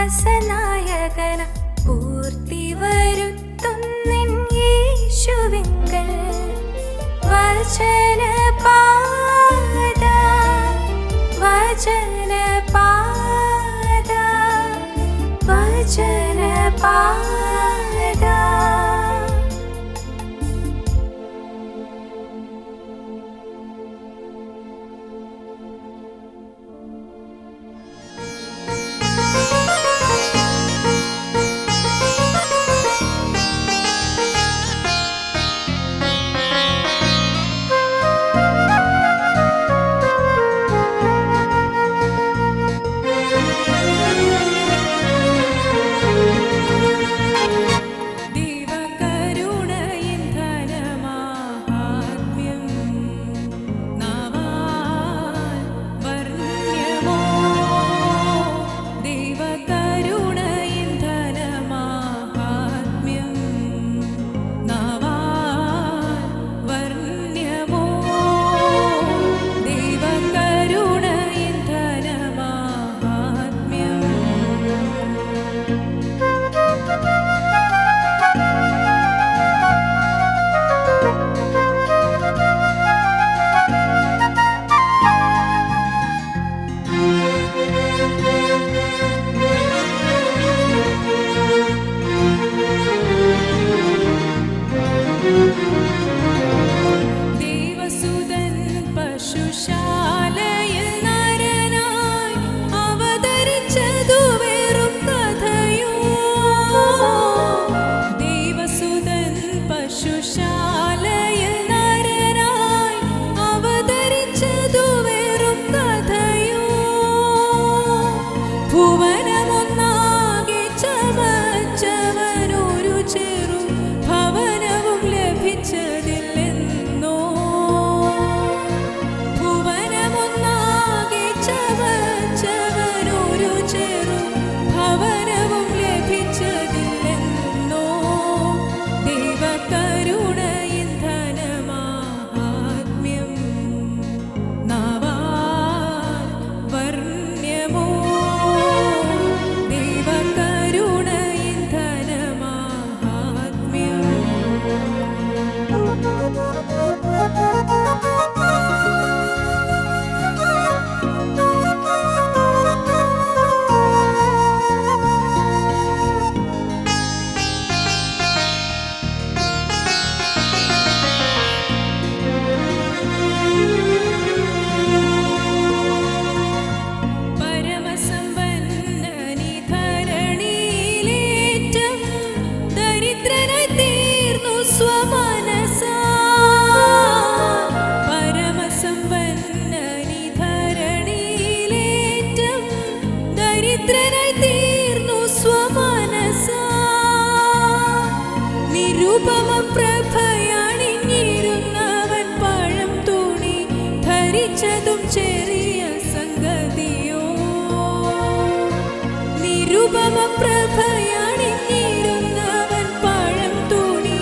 വിശ്വാസനായകന പൂർത്തി വരുത്തുന്നിൻ യേശുവിങ്കൽ വചനപാത വചനപാത വചനപാത. നിരുപമപ്രഭയണിഞ്ഞിരുന്നവൻ പഴം തുണി ധരിച്ചതും ചെറിയ സംഗതിയോ. നിരുപമപ്രഭയണിഞ്ഞിരുന്നവൻ പഴം തുണി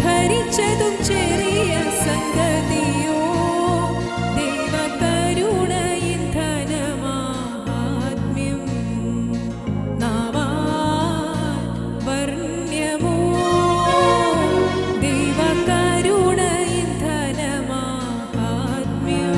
ധരിച്ചതും ചെറിയ സംഗതിയോ. ദൈവകരുണയിൻ ധനമാഹാത്മ്യം നാവാൽ വർണ്യമോ. ദൈവകരുണയിൻ ധനമാഹാത്മ്യം.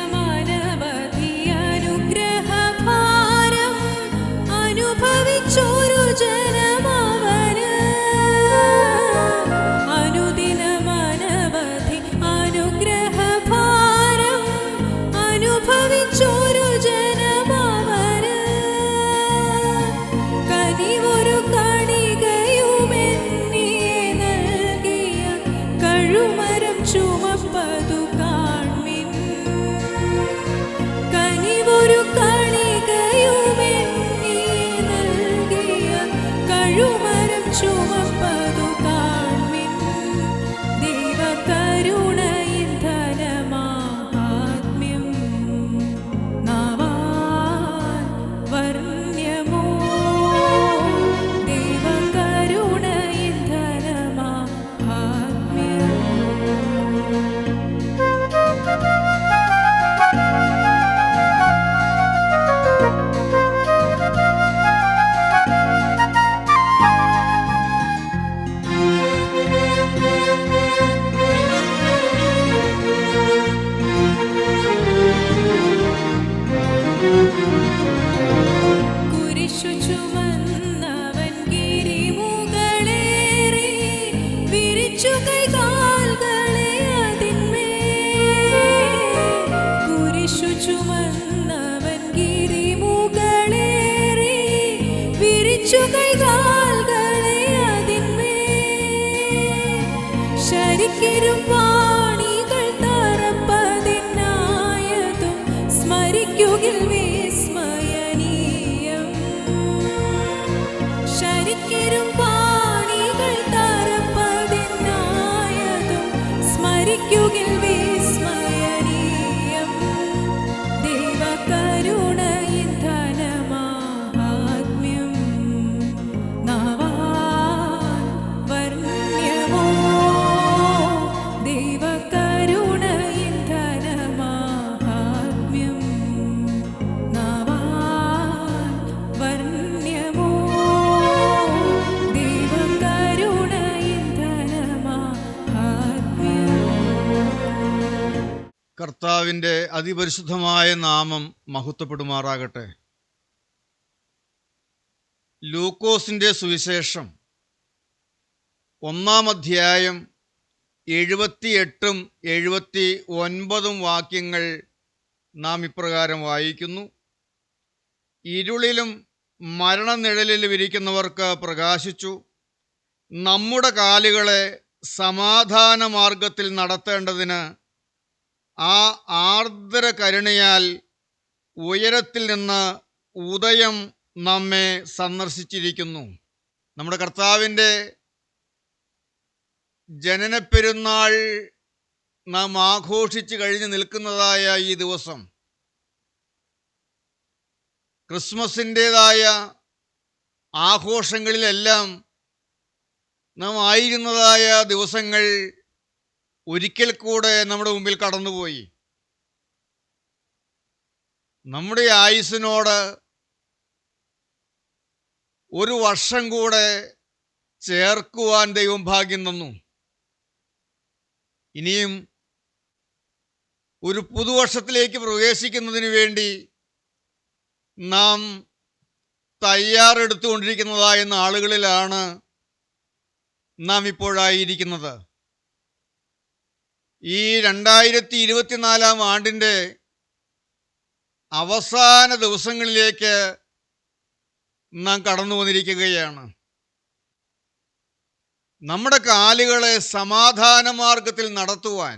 അനുദിനമനവധി അനുഗ്രഹഭാരം അനുഭവിച്ചൊരു ജനമവന്. അനുദിനമനവധി അനുഗ്രഹഭാരം അനുഭവിച്ചൊരു ജനമവന്. കനിവൊരു കണികയുമെന്നിയെ നൽകിയ കഴുമരം ചുമപ്പതു കാൺമിൻ. കനിവൊരു കണികയുമെന്നിയെ നൽകിയ കഴുമരം ചുമപ്പതു കാൺമിൻ. ദൈവകരുണ ഇരുകൈകാൽകളെ അതിന്മേൽ ശരിക്കിരുമ്പാണികൾ തറപ്പതിനായതും സ്മരിക്കുകിൽ വിസ്മയനീയം. ശരിക്കിരുമ്പാണികൾ തറപ്പതിനായതും സ്മരിക്കുകിൽ വിസ്മയനീയം. ദൈവകരുണയിൻ ധനമാഹാത്മ്യം നാവാൽ വർണ്ണ്യമോ. ദൈവകരുണയിൻ ധനമാഹാത്മ്യം നാവാൽ വർണ്ണ്യമോ. ദൈവകരുണയിൻ ധനമാഹാത്മ്യം. കർത്താവിൻ്റെ അതിപരിശുദ്ധമായ നാമം മഹത്വപ്പെടുമാറാകട്ടെ. ലൂക്കോസിൻ്റെ സുവിശേഷം 1-ാം അധ്യായം 78 79 വാക്യങ്ങൾ നാം ഇപ്രകാരം വായിക്കുന്നു. ഇരുളിലും മരണനിഴലിലും ഇരിക്കുന്നവർക്ക് പ്രകാശിച്ചു. നമ്മുടെ കാലുകളെ സമാധാന മാർഗത്തിൽ നടത്തേണ്ടതിന് ആ ആർദ്ര കരുണയാൽ ഉയരത്തിൽ നിന്ന് ഉദയം നമ്മെ സന്ദർശിച്ചിരിക്കുന്നു. നമ്മുടെ കർത്താവിൻ്റെ ജനനപ്പെരുന്നാൾ നാം ആഘോഷിച്ച് കഴിഞ്ഞ് നിൽക്കുന്നതായ ഈ ദിവസം, ക്രിസ്മസിൻ്റേതായ ആഘോഷങ്ങളിലെല്ലാം നാം ആയിരുന്നതായ ദിവസങ്ങൾ ഒരിക്കൽ കൂടെ നമ്മുടെ മുമ്പിൽ കടന്നുപോയി. നമ്മുടെ ആയുസ്സിനോട് ഒരു വർഷം കൂടെ ചേർക്കുവാൻ ദൈവം ഭാഗ്യം തന്നു. ഇനിയും ഒരു പുതുവർഷത്തിലേക്ക് പ്രവേശിക്കുന്നതിന് വേണ്ടി നാം തയ്യാറെടുത്തുകൊണ്ടിരിക്കുന്നതായ നാളുകളിലാണ് നാം ഇപ്പോഴായിരിക്കുന്നത്. ഈ 2024 ആണ്ടിൻ്റെ അവസാന ദിവസങ്ങളിലേക്ക് നാം കടന്നു വന്നിരിക്കുകയാണ്. നമ്മുടെ കാലുകളെ സമാധാന മാർഗത്തിൽ നടത്തുവാൻ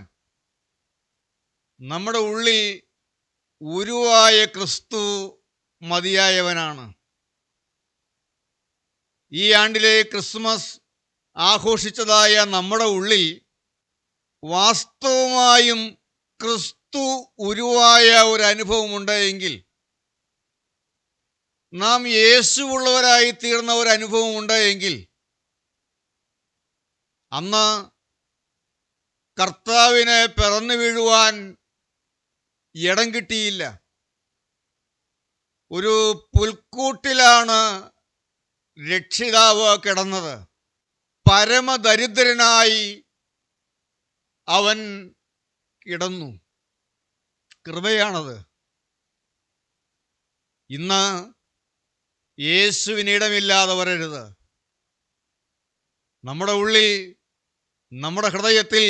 നമ്മുടെ ഉള്ളിൽ ഉരുവായ ക്രിസ്തു മതിയായവനാണ്. ഈ ആണ്ടിലെ ക്രിസ്മസ് ആഘോഷിച്ചതായ നമ്മുടെ ഉള്ളിൽ വാസ്തവമായും ക്രിസ്തു ഉരുവായ ഒരു അനുഭവമുണ്ടെങ്കിൽ, നാം യേശുവുള്ളവരായി തീർന്ന ഒരു അനുഭവമുണ്ടെങ്കിൽ, അന്ന് കർത്താവിനെ പിറന്നു വീഴുവാൻ ഇടം കിട്ടിയില്ല. ഒരു പുൽക്കൂട്ടിലാണ് രക്ഷിതാവ് കിടന്നത്. പരമദരിദ്രനായി അവൻ കിടന്നു. കൃപയാണത്. ഇന്ന് യേശുവിന് ഇടമില്ലാതെ വരരുത്. നമ്മുടെ ഉള്ളിൽ, നമ്മുടെ ഹൃദയത്തിൽ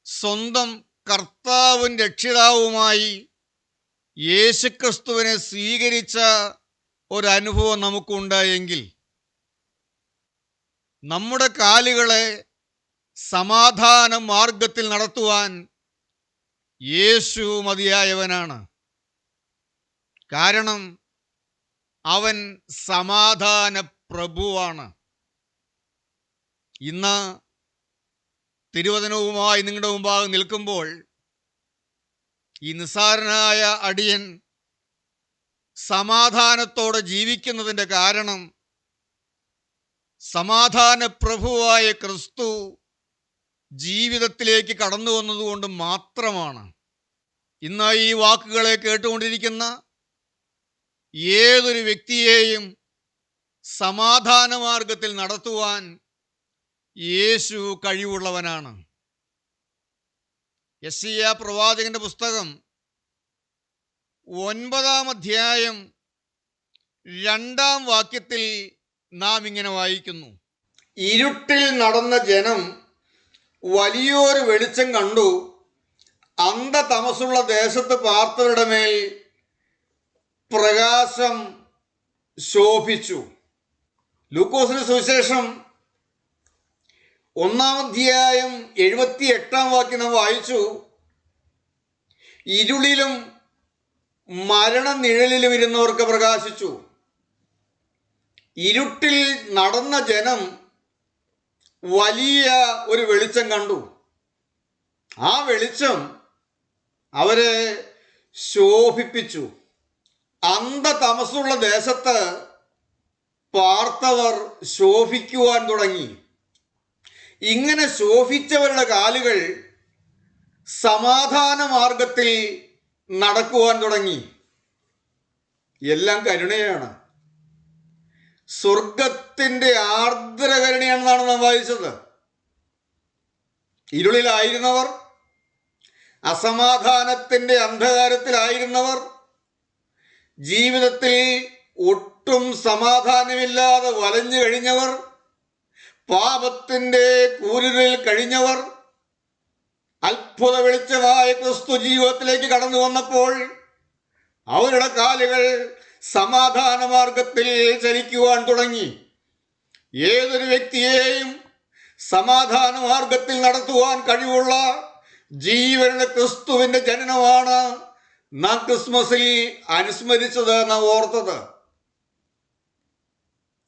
സ്വന്തം കർത്താവും രക്ഷിതാവുമായി യേശുക്രിസ്തുവിനെ സ്വീകരിച്ച ഒരനുഭവം നമുക്കുണ്ടായെങ്കിൽ, നമ്മുടെ കാലുകളെ സമാധാന മാർഗത്തിൽ നടത്തുവാൻ യേശു മതിയായവനാണ്. കാരണം അവൻ സമാധാന പ്രഭുവാണ്. ഇന്ന് തിരുവചനവുമായി നിങ്ങളുടെ മുമ്പാകെ നിൽക്കുമ്പോൾ ഈ നിസ്സാരനായ അടിയൻ സമാധാനത്തോടെ ജീവിക്കുന്നതിൻ്റെ കാരണം സമാധാന പ്രഭുവായ ക്രിസ്തു ജീവിതത്തിലേക്ക് കടന്നു വന്നതുകൊണ്ട് മാത്രമാണ്. ഇന്ന് ഈ വാക്കുകളെ കേട്ടുകൊണ്ടിരിക്കുന്ന ഏതൊരു വ്യക്തിയെയും സമാധാന മാർഗത്തിൽ നടത്തുവാൻ യേശു കഴിവുള്ളവനാണ്. യെശയ്യാ പ്രവാചകന്റെ പുസ്തകം 9-ാം അധ്യായം 2-ാം വാക്യത്തിൽ നാം ഇങ്ങനെ വായിക്കുന്നു: ഇരുട്ടിൽ നടന്ന ജനം വലിയൊരു വെളിച്ചം കണ്ടു. അന്ധതമസുള്ള ദേശത്ത് പാർത്തവരുടെ മേൽ പ്രകാശം ശോഭിച്ചു. ലൂക്കോസിന് സുവിശേഷം 1-ാം അധ്യായം 78-ാം വാക്യം നാം വായിച്ചു. ഇരുളിലും മരണനിഴലിലും ഇരുന്നവർക്ക് പ്രകാശിച്ചു. ഇരുട്ടിൽ നടന്ന ജനം വലിയ ഒരു വെളിച്ചം കണ്ടു. ആ വെളിച്ചം അവരെ ശോഭിപ്പിച്ചു. അന്ധതമസ്സുള്ള ദേശത്ത് പാർത്തവർ ശോഭിക്കുവാൻ തുടങ്ങി. ഇങ്ങനെ ശോഭിച്ചവരുടെ കാലുകൾ സമാധാന മാർഗത്തിൽ നടക്കുവാൻ തുടങ്ങി. എല്ലാം കരുണയാണ്, സ്വർഗത്തിൻ്റെ ആർദ്ര കരുണയാണെന്നാണ് നാം വായിച്ചത്. ഇരുളിലായിരുന്നവർ, അസമാധാനത്തിൻ്റെ അന്ധകാരത്തിലായിരുന്നവർ, ജീവിതത്തിൽ ഒട്ടും സമാധാനമില്ലാതെ വലഞ്ഞു കഴിഞ്ഞവർ, പാപത്തിൻ്റെ കൂരിരുളിൽ കഴിഞ്ഞവർ, അത്ഭുത വെളിച്ചമായ ക്രിസ്തു ജീവിതത്തിലേക്ക് കടന്നു വന്നപ്പോൾ അവരുടെ കാലുകൾ സമാധാന മാർഗത്തിൽ ചലിക്കുവാൻ തുടങ്ങി. ഏതൊരു വ്യക്തിയെയും സമാധാന മാർഗത്തിൽ നടത്തുവാൻ കഴിവുള്ള ജീവനുള്ള ക്രിസ്തുവിൻ്റെ ജനനമാണ് നാം ക്രിസ്മസിൽ അനുസ്മരിച്ചത്, നാം ഓർത്തത്.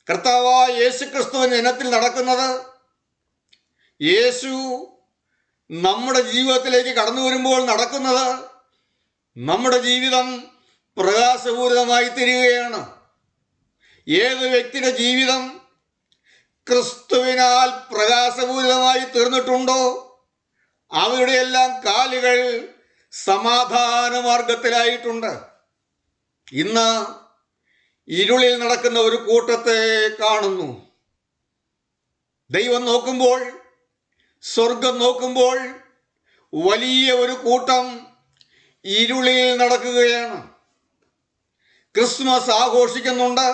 കർത്താവായ യേശു ക്രിസ്തുവിൻ്റെ ജനനത്തിൽ നടക്കുന്നത്, യേശു നമ്മുടെ ജീവിതത്തിലേക്ക് കടന്നു വരുമ്പോൾ നടക്കുന്നത്, നമ്മുടെ ജീവിതം പ്രകാശപൂരിതമായി തീരുകയാണ്. ഏതൊരു വ്യക്തിയുടെ ജീവിതം ക്രിസ്തുവിനാൽ പ്രകാശപൂരിതമായി തീർന്നിട്ടുണ്ടോ അവരുടെ എല്ലാം കാലുകൾ സമാധാന മാർഗത്തിലായിട്ടുണ്ട്. ഇന്ന് ഇരുളിൽ നടക്കുന്ന ഒരു കൂട്ടത്തെ കാണുന്നു. ദൈവം നോക്കുമ്പോൾ, സ്വർഗം നോക്കുമ്പോൾ വലിയ ഒരു കൂട്ടം ഇരുളിൽ നടക്കുകയാണ്. ക്രിസ്മസ് ആഘോഷിക്കുന്നുണ്ട്,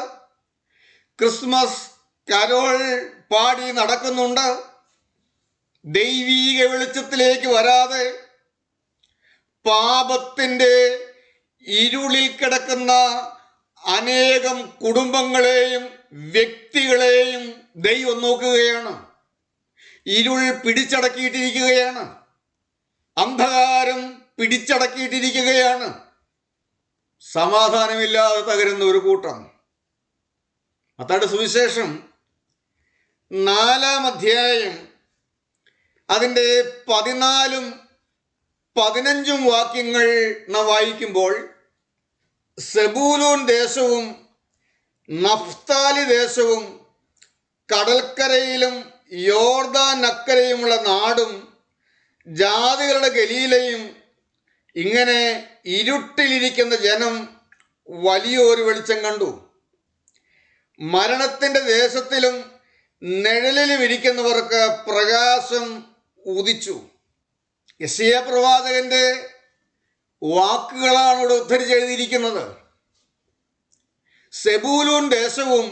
ക്രിസ്മസ് കരോൾ പാടി നടക്കുന്നുണ്ട്. ദൈവീക വെളിച്ചത്തിലേക്ക് വരാതെ പാപത്തിൻ്റെ ഇരുളിൽ കിടക്കുന്ന അനേകം കുടുംബങ്ങളെയും വ്യക്തികളെയും ദൈവം നോക്കുകയാണ്. ഇരുൾ പിടിച്ചടക്കിയിട്ടിരിക്കുകയാണ്, അന്ധകാരം പിടിച്ചടക്കിയിട്ടിരിക്കുകയാണ്. സമാധാനമില്ലാതെ തകരുന്ന ഒരു കൂട്ടം. മത്തായിയുടെ സുവിശേഷം 4-ാം അധ്യായം അതിൻ്റെ 14-15 വാക്യങ്ങൾ നാം വായിക്കുമ്പോൾ, സെബൂലൂൻ ദേശവും നഫ്താലി ദേശവും കടൽക്കരയിലും യോർദാൻ അക്കരയുമുള്ള നാടും ജാതികളുടെ ഗലീലയും ഇങ്ങനെ ഇരുട്ടിലിരിക്കുന്ന ജനം വലിയൊരു വെളിച്ചം കണ്ടു. മരണത്തിൻ്റെ ദേശത്തിലും നിഴലിലും ഇരിക്കുന്നവർക്ക് പ്രകാശം ഉദിച്ചു. യെശയ്യാ പ്രവാചകന്റെ വാക്കുകളാണ് ഇവിടെ ഉദ്ധരിച്ചെഴുതിയിരിക്കുന്നത്. സെബൂലൂൻ ദേശവും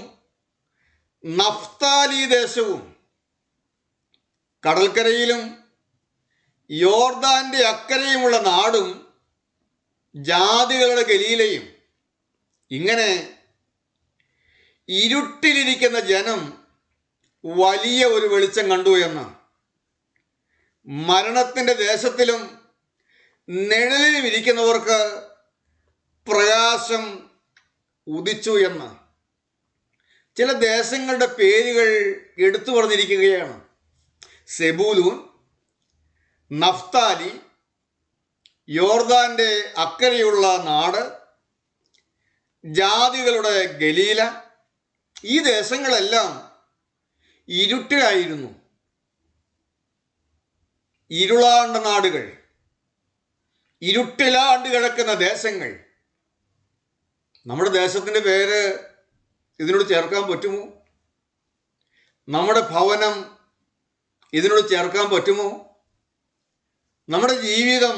നഫ്താലി ദേശവും കടൽക്കരയിലും യോർദാന്റെ അക്കരയുമുള്ള നാടും ജാതികളുടെ ഗലീലയും ഇങ്ങനെ ഇരുട്ടിലിരിക്കുന്ന ജനം വലിയ ഒരു വെളിച്ചം കണ്ടു എന്ന്. മരണത്തിൻ്റെ ദേശത്തിലും നിഴലിലും ഇരിക്കുന്നവർക്ക് പ്രകാശം ഉദിച്ചു എന്ന്. ചില ദേശങ്ങളുടെ പേരുകൾ എടുത്തു പറഞ്ഞിരിക്കുകയാണ്. സെബൂലൂൻ, നഫ്താലി, യോർദാന്റെ അക്കരെയുള്ള നാട്, ജാതികളുടെ ഗലീല. ഈ ദേശങ്ങളെല്ലാം ഇരുട്ടിലായിരുന്നു. ഇരുളാണ്ട നാടുകൾ, ഇരുട്ടിലാണ്ട് കിടക്കുന്ന ദേശങ്ങൾ. നമ്മുടെ ദേശത്തിൻ്റെ പേര് ഇതിനോട് ചേർക്കാൻ പറ്റുമോ? നമ്മുടെ ഭവനം ഇതിനോട് ചേർക്കാൻ പറ്റുമോ? നമ്മുടെ ജീവിതം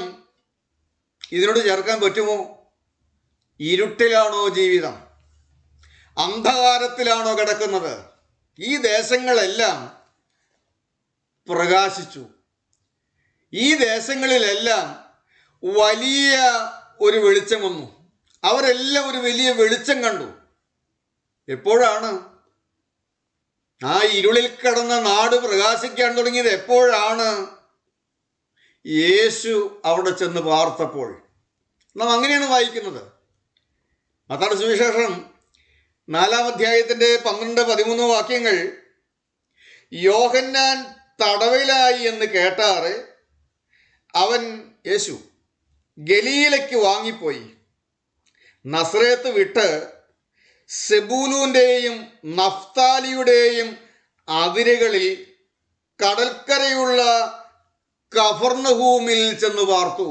ഇതിനോട് ചേർക്കാൻ പറ്റുമോ? ഇരുട്ടിലാണോ ജീവിതം? അന്ധകാരത്തിലാണോ കിടക്കുന്നത്? ഈ ദേശങ്ങളെല്ലാം പ്രകാശിച്ചു. ഈ ദേശങ്ങളിലെല്ലാം വലിയ ഒരു വെളിച്ചം വന്നു. അവരെല്ലാം ഒരു വലിയ വെളിച്ചം കണ്ടു. എപ്പോഴാണ്? ആ ഇരുളിൽ കിടന്ന നാട് പ്രകാശിക്കാൻ തുടങ്ങിയത് എപ്പോഴാണ്? യേശു അവിടെ ചെന്ന് പാർത്തപ്പോൾ. നാം അങ്ങനെയാണ് വായിക്കുന്നത്. മത്തായിയുടെ സുവിശേഷം 4-ാം അധ്യായത്തിൻ്റെ 12-13 വാക്യങ്ങൾ, യോഹന്നാൻ തടവിലായി എന്ന് കേട്ടാറ് അവൻ യേശു ഗലീലയ്ക്ക് വാങ്ങിപ്പോയി. നസറേത്ത് വിട്ട് സെബൂലൂന്റെയും നഫ്താലിയുടെയും അതിരുകളിൽ കടൽക്കരയുള്ള കഫർന്നഹൂമിൽ ചെന്ന് പാർത്തു.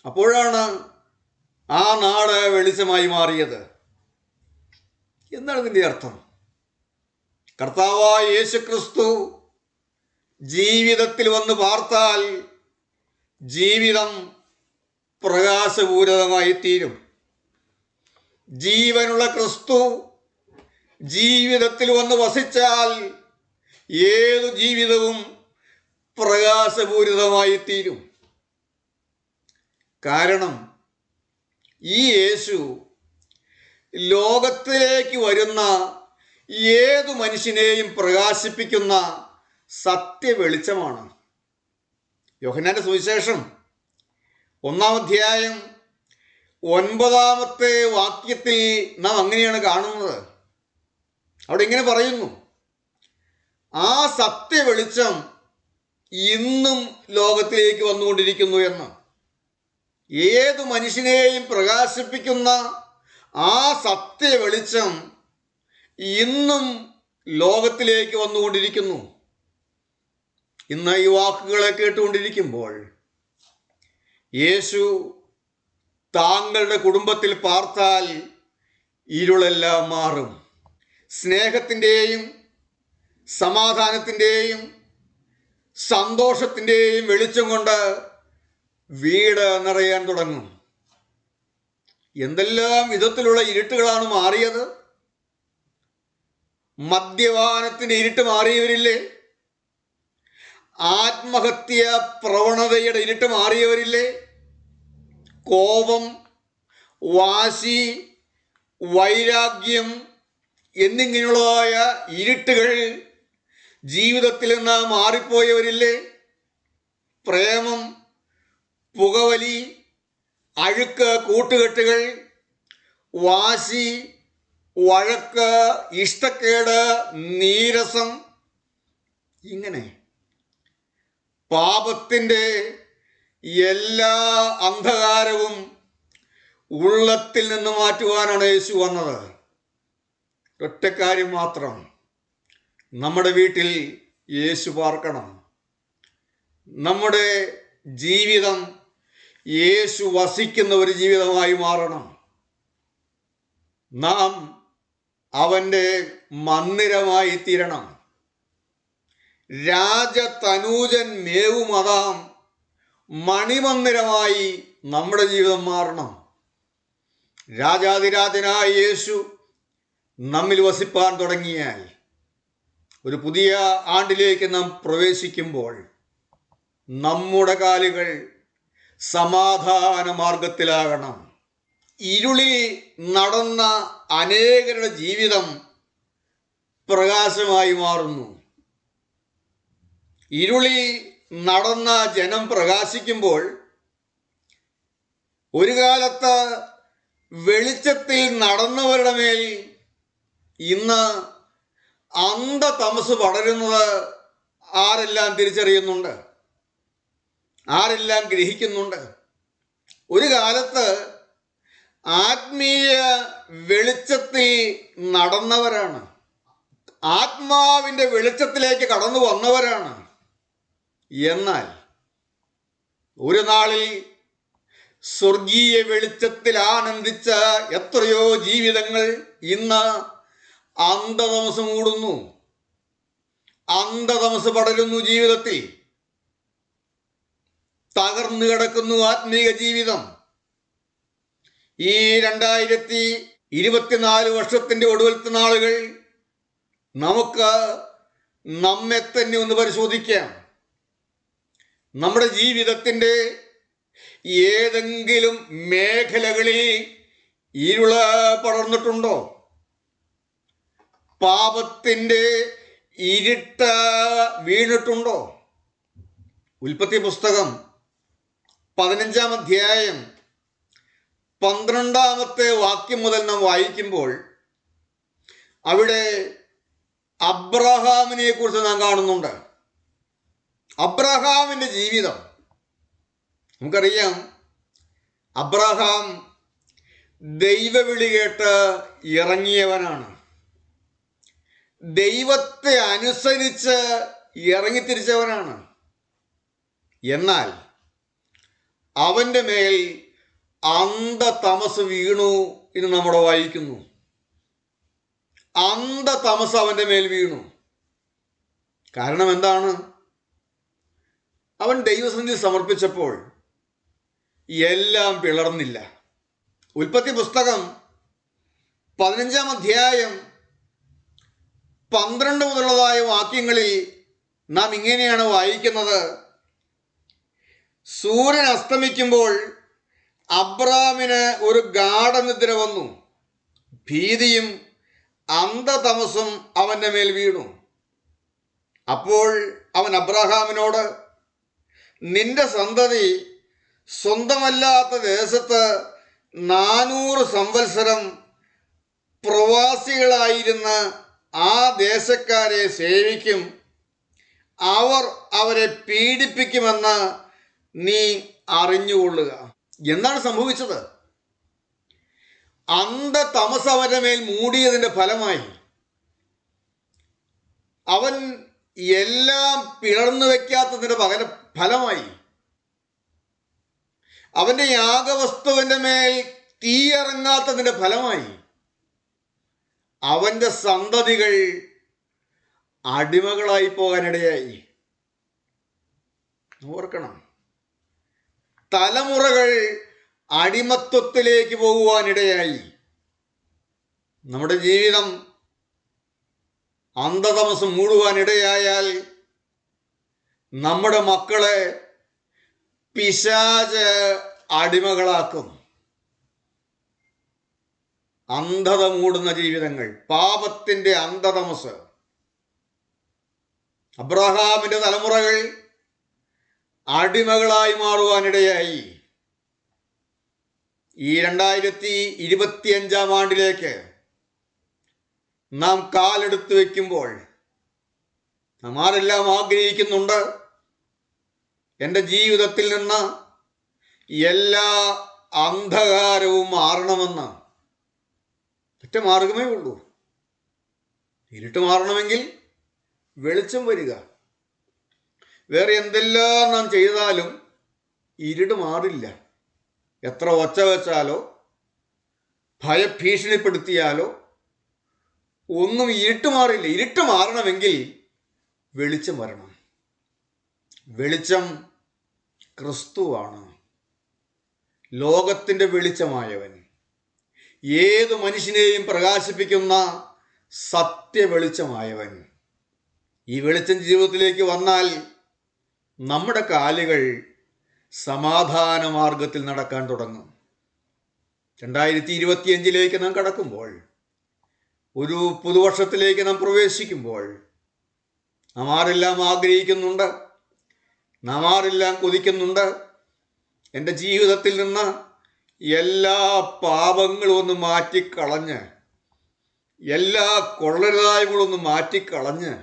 അപ്പോഴാണ് ആ നാട് വെളിച്ചമായി മാറിയത്. എന്താണ് ഇതിൻ്റെ അർത്ഥം? കർത്താവായ യേശുക്രിസ്തു ജീവിതത്തിൽ വന്ന് പാർത്താൽ ജീവിതം പ്രകാശപൂരിതമായി തീരും. ജീവനുള്ള ക്രിസ്തു ജീവിതത്തിൽ വന്ന് വസിച്ചാൽ ഏതു ജീവിതവും പ്രകാശപൂരിതമായി തീരും. കാരണം ഈ യേശു ലോകത്തിലേക്ക് വരുന്ന ഏതു മനുഷ്യനെയും പ്രകാശിപ്പിക്കുന്ന സത്യവെളിച്ചമാണ്. യോഹന്നാന്റെ സുവിശേഷം 1-ാം അധ്യായം 9-ാമത്തെ വാക്യത്തിൽ നാം അങ്ങനെയാണ് കാണുന്നത്. അവിടെ ഇങ്ങനെ പറയുന്നു, ആ സത്യവെളിച്ചം ഇന്നും ലോകത്തിലേക്ക് വന്നുകൊണ്ടിരിക്കുന്നു എന്ന്. ഏതു മനുഷ്യനെയും പ്രകാശിപ്പിക്കുന്ന ആ സത്യവെളിച്ചം ഇന്നും ലോകത്തിലേക്ക് വന്നുകൊണ്ടിരിക്കുന്നു. ഇന്ന് ഈ വാക്കുകളെ കേട്ടുകൊണ്ടിരിക്കുമ്പോൾ യേശു താങ്കളുടെ കുടുംബത്തിൽ പാർത്താൽ ഇരുളെല്ലാം മാറും. സ്നേഹത്തിൻ്റെയും സമാധാനത്തിൻ്റെയും സന്തോഷത്തിൻ്റെയും വെളിച്ചം കൊണ്ട് വീട് നിറയാൻ തുടങ്ങും. എന്തെല്ലാം വിധത്തിലുള്ള ഇരുട്ടുകളാണ് മാറിയത്? മദ്യപാനത്തിൻ്റെ ഇരുട്ട് മാറിയവരില്ലേ? ആത്മഹത്യ പ്രവണതയുടെ ഇരുട്ട് മാറിയവരില്ലേ? കോപം, വാശി, വൈരാഗ്യം എന്നിങ്ങനെയുള്ളതായ ഇരുട്ടുകൾ ജീവിതത്തിൽ നിന്ന് മാറിപ്പോയവരില്ലേ? പ്രേമം, പുകവലി, അഴുക്ക് കൂട്ടുകെട്ടുകൾ, വാശി, വഴക്ക്, ഇഷ്ടക്കേട്, നീരസം, ഇങ്ങനെ പാപത്തിൻ്റെ എല്ലാ അന്ധകാരവും ഉള്ളത്തിൽ നിന്ന് മാറ്റുവാനാണ് യേശു വന്നത്. ഒറ്റക്കാര്യം മാത്രം, നമ്മുടെ വീട്ടിൽ യേശു പാർക്കണം. നമ്മുടെ ജീവിതം യേശു വസിക്കുന്ന ഒരു ജീവിതമായി മാറണം. നാം അവൻ്റെ മന്ദിരമായി തീരണം. രാജതനൂജൻ മേവുമതാം മണിമന്ദിരമായി നമ്മുടെ ജീവിതം മാറണം. രാജാതിരാജനായ യേശു നമ്മിൽ വസിപ്പാൻ തുടങ്ങിയാൽ ഒരു പുതിയ ആണ്ടിലേക്ക് നാം പ്രവേശിക്കുമ്പോൾ നമ്മുടെ കാലുകൾ സമാധാന മാർഗത്തിലാകണം. ഇരുളിൽ നടന്ന അനേകരുടെ ജീവിതം പ്രകാശമായി മാറുന്നു. ഇരുളിൽ നടന്ന ജനം പ്രകാശിക്കുമ്പോൾ ഒരു കാലത്ത് വെളിച്ചത്തിൽ നടന്നവരുടെ മേൽ ഇന്ന് അന്ധതമസ് പടരുന്നത് ആരെല്ലാം തിരിച്ചറിയുന്നുണ്ട്, ആരെല്ലാം ഗ്രഹിക്കുന്നുണ്ട്? ഒരു കാലത്ത് ആത്മീയ വെളിച്ചത്തിൽ നടന്നവരാണ്, ആത്മാവിൻ്റെ വെളിച്ചത്തിലേക്ക് കടന്നു വന്നവരാണ്. എന്നാൽ ഒരു നാളിൽ സ്വർഗീയ വെളിച്ചത്തിൽ ആനന്ദിച്ച എത്രയോ ജീവിതങ്ങൾ ഇന്ന് അന്ധതമസ് മൂടുന്നു, അന്ധതമസ് പടരുന്നു. ജീവിതത്തിൽ തകർന്നു കിടക്കുന്നു ആത്മീക ജീവിതം. ഈ 2024 വർഷത്തിൻ്റെ ഒടുവിലത്തെ നാളുകൾ നമുക്ക് നമ്മെ തന്നെ ഒന്ന് പരിശോധിക്കാം. നമ്മുടെ ജീവിതത്തിൻ്റെ ഏതെങ്കിലും മേഖലകളിൽ ഇരുള് പടർന്നിട്ടുണ്ടോ? പാപത്തിൻ്റെ ഇരുട്ട് വീണിട്ടുണ്ടോ? ഉൽപ്പത്തി പുസ്തകം 15-ാം അധ്യായം 12-ാമത്തെ വാക്യം മുതൽ നാം വായിക്കുമ്പോൾ അവിടെ അബ്രഹാമിനെ കുറിച്ച് നാം കാണുന്നുണ്ട്. അബ്രഹാമിൻ്റെ ജീവിതം നമുക്കറിയാം. അബ്രഹാം ദൈവവിളി കേട്ട് ഇറങ്ങിയവനാണ്. ദൈവത്തെ അനുസരിച്ച് ഇറങ്ങിത്തിരിച്ചവനാണ്. എന്നാൽ അവൻ്റെ മേൽ അന്ധതമസ് വീണു എന്ന് നമ്മൾ വായിക്കുന്നു. അന്ധതമസ് അവൻ്റെ മേൽ വീണു. കാരണം എന്താണ്? അവൻ ദൈവസന്നിധി സമർപ്പിച്ചപ്പോൾ എല്ലാം പിളർന്നില്ല. ഉൽപ്പത്തി പുസ്തകം 15-ാം അധ്യായം 12 മുതലുള്ളതായ വാക്യങ്ങളിൽ നാം ഇങ്ങനെയാണ് വായിക്കുന്നത്. സൂര്യൻ അസ്തമിക്കുമ്പോൾ അബ്രാമിന് ഒരു ഗാഢനിദ്ര വന്നു. ഭീതിയും അന്ധതമസും അവൻ്റെ മേൽ വീണു. അപ്പോൾ അവൻ അബ്രഹാമിനോട്, നിന്റെ സന്തതി സ്വന്തമല്ലാത്ത ദേശത്ത് 400 സംവത്സരം പ്രവാസികളായിരുന്ന ആ ദേശക്കാരെ സേവിക്കും, അവർ അവരെ പീഡിപ്പിക്കുമെന്ന് നീ അറിഞ്ഞുകൊള്ളുക. എന്താണ് സംഭവിച്ചത്? അന്ധതമസ് അവൻ്റെ മേൽ മൂടിയതിൻ്റെ ഫലമായി അവൻ എല്ലാം പിളർന്നു വയ്ക്കാത്തതിൻ്റെ ഫലമായി അവൻ്റെ യാഗവസ്തുവിൻ്റെ മേൽ തീയിറങ്ങാത്തതിൻ്റെ ഫലമായി അവൻ്റെ സന്തതികൾ അടിമകളായി പോകാനിടയായി. ഓർക്കണം, തലമുറകൾ അടിമത്വത്തിലേക്ക് പോകുവാനിടയായി. നമ്മുടെ ജീവിതം അന്ധതമസ് മൂടുവാനിടയായാൽ നമ്മുടെ മക്കളെ പിശാച് അടിമകളാക്കും. അന്ധത മൂടുന്ന ജീവിതങ്ങൾ, പാപത്തിൻ്റെ അന്ധതമസ്. അബ്രഹാമിൻ്റെ തലമുറകൾ അടിമകളായി മാറുവാനിടയായി. ഈ 2025-ാം ആണ്ടിലേക്ക് നാം കാലെടുത്ത് വയ്ക്കുമ്പോൾ നാം ആരെല്ലാം ആഗ്രഹിക്കുന്നുണ്ട്, എൻ്റെ ജീവിതത്തിൽ നിന്ന് എല്ലാ അന്ധകാരവും മാറണമെന്ന്. ഒറ്റ മാർഗമേ ഉള്ളൂ. ഇരുട്ട് മാറണമെങ്കിൽ വെളിച്ചം വരിക. വേറെ എന്തെല്ലാം നാം ചെയ്താലും ഇരുട്ട് മാറില്ല. എത്ര ഒച്ച വെച്ചാലോ ഭയഭീഷണിപ്പെടുത്തിയാലോ ഒന്നും ഇരുട്ട് മാറില്ല. ഇരുട്ട് മാറണമെങ്കിൽ വെളിച്ചം വരണം. വെളിച്ചം ക്രിസ്തുവാണ്, ലോകത്തിൻ്റെ വെളിച്ചമായവൻ, ഏതു മനുഷ്യനെയും പ്രകാശിപ്പിക്കുന്ന സത്യവെളിച്ചമായവൻ. ഈ വെളിച്ചം ജീവിതത്തിലേക്ക് വന്നാൽ നമ്മുടെ കാലുകൾ സമാധാന മാർഗത്തിൽ നടക്കാൻ തുടങ്ങും. 2025-ലേക്ക് നാം കടക്കുമ്പോൾ, ഒരു പുതുവർഷത്തിലേക്ക് നാം പ്രവേശിക്കുമ്പോൾ നാം ആരെല്ലാം ആഗ്രഹിക്കുന്നുണ്ട്, നാം ആരെല്ലാം കൊതിക്കുന്നുണ്ട്, എൻ്റെ ജീവിതത്തിൽ നിന്ന് എല്ലാ പാപങ്ങളും ഒന്ന് മാറ്റിക്കളഞ്ഞ്, എല്ലാ കൊള്ളരുതായ്മകളൊന്ന് മാറ്റിക്കളഞ്ഞ്,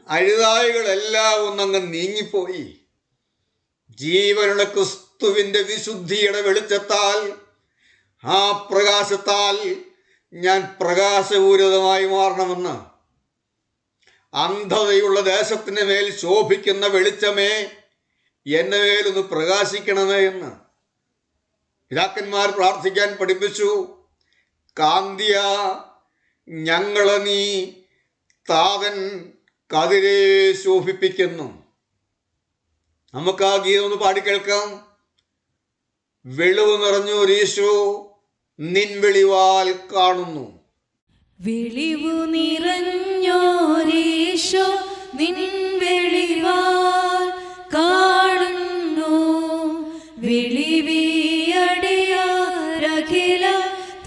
അഴുതായികളെല്ലാം ഒന്നങ്ങ് നീങ്ങിപ്പോയി ജീവനുള്ള ക്രിസ്തുവിൻ്റെ വിശുദ്ധിയുടെ വെളിച്ചത്താൽ, ആ പ്രകാശത്താൽ ഞാൻ പ്രകാശപൂരിതമായി മാറണമെന്ന്, അന്ധതയുള്ള ദേശത്തിന് മേൽ ശോഭിക്കുന്ന വെളിച്ചമേ എൻ്റെ മേലൊന്ന് പ്രകാശിക്കണമേ എന്ന് പിതാക്കന്മാർ പ്രാർത്ഥിക്കാൻ പഠിപ്പിച്ചു. കാന്തിയ ഞങ്ങളെ നീ താതൻ കതിരെ ശോഭിപ്പിക്കുന്നു. നമുക്ക് ആ ഗീതം ഒന്ന് പാടിക്കേൾക്കാം. വെളിവ് നിറഞ്ഞൊരീശോ നിൻ വെളിവാൽ കാണുന്നു. വെളിവു നിറഞ്ഞോരീശോ നിൻ വെളിവാൽ കാണുന്നു. വെളിവിയടിയാരഖില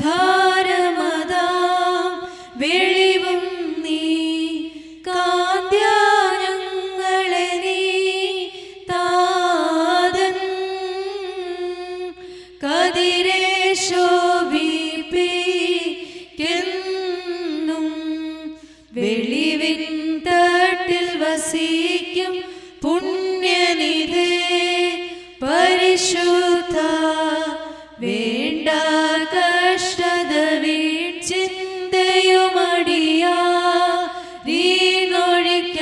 ധാരമതാം വെളിവും വെളിവിൻ തട്ടിൽ വസിക്കും പുണ്യനിധേ പരിശുദ്ധ വേണ്ട കഷ്ടത വീഴ്ചിന്തയുമടിയാ നീനൊഴിക്ക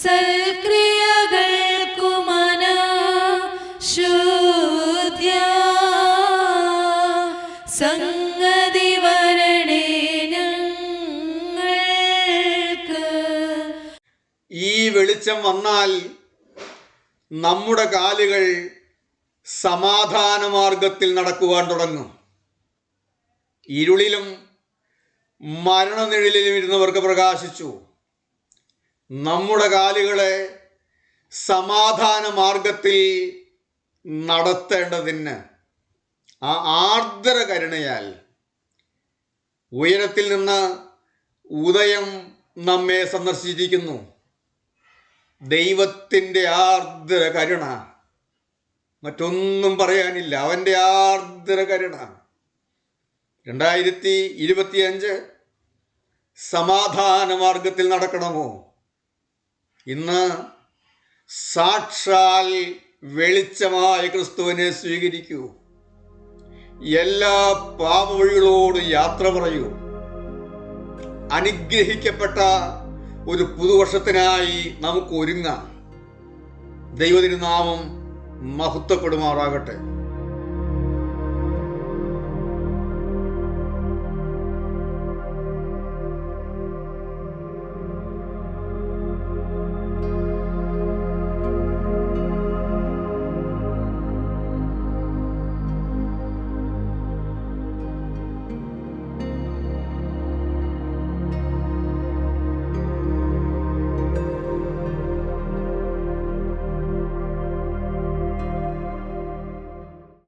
സൽക്രിയകൾക്കു മന ശുദ്ധ്യ സംഗതി വരണേ ഞങ്ങൾക്ക്. ഈ വെളിച്ചം വന്നാൽ നമ്മുടെ കാലുകൾ സമാധാന മാർഗത്തിൽ നടക്കുവാൻ തുടങ്ങും. ഇരുളിലും മരണനിഴലിലും ഇരുന്നവർക്ക് പ്രകാശിച്ചു. നമ്മുടെ കാലുകളെ സമാധാന മാർഗത്തിൽ നടത്തേണ്ടതിന് ആ ആർദ്ര കരുണയാൽ ഉയരത്തിൽ നിന്ന് ഉദയം നമ്മെ സന്ദർശിച്ചിരിക്കുന്നു. ദൈവത്തിൻ്റെ ആർദ്ര കരുണ, മറ്റൊന്നും പറയാനില്ല. അവൻ്റെ ആർദ്ര കരുണ. 2025 സമാധാന മാർഗത്തിൽ നടക്കണമോ? ഇന്ന് സാക്ഷാൽ വെളിച്ചമായ ക്രിസ്തുവിനെ സ്വീകരിക്കൂ. എല്ലാ പാപവഴികളോടും യാത്ര പറയൂ. അനുഗ്രഹിക്കപ്പെട്ട ഒരു പുതുവർഷത്തിനായി നമുക്ക് ഒരുങ്ങാം. ദൈവതിരുനാമം മഹത്വപ്പെടുമാറാകട്ടെ.